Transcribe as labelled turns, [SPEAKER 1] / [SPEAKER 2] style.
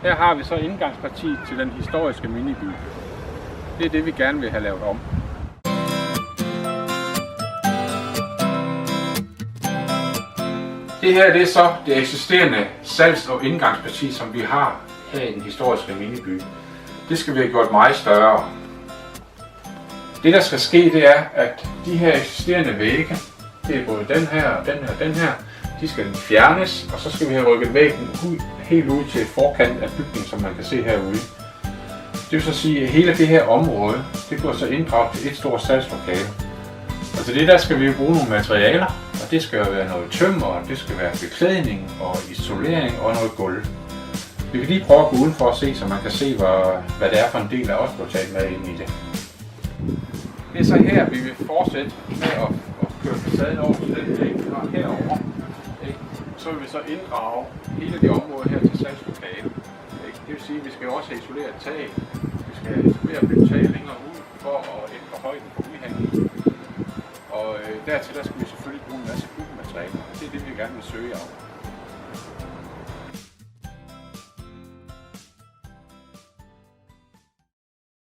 [SPEAKER 1] Her har vi så indgangspartiet til den historiske miniby. Det er det, vi gerne vil have lavet om. Det her det er så det eksisterende salgs- og indgangsparti, som vi har her i den historiske miniby. Det skal vi have gjort meget større. Det der skal ske, det er, at de her eksisterende vægge, det er både den her og den her og den her, de skal fjernes, og så skal vi have rykket væggen helt ud til forkanten af bygningen, som man kan se herude. Det vil så sige, at hele det her område, det går så inddraget til et stort salgslokale. Og til det der skal vi jo bruge nogle materialer, og det skal være noget tømmer, det skal være beklædning og isolering og noget gulv. Vi kan lige prøve at gå udenfor og se, så man kan se, hvad det er for en del af os, der taget med ind i det. Det er så her, vi vil fortsætte med at køre facaden over til den væg, vi har herovre. Så vil vi så inddrage hele det område her til salgslokale. Det vil sige, at vi skal også have isoleret tag. Vi skal isolere byggetag længere ud for at ændre højden på udhængen. Og dertil der skal vi selvfølgelig bruge en masse byggematerialer. Det er det, vi gerne vil søge af.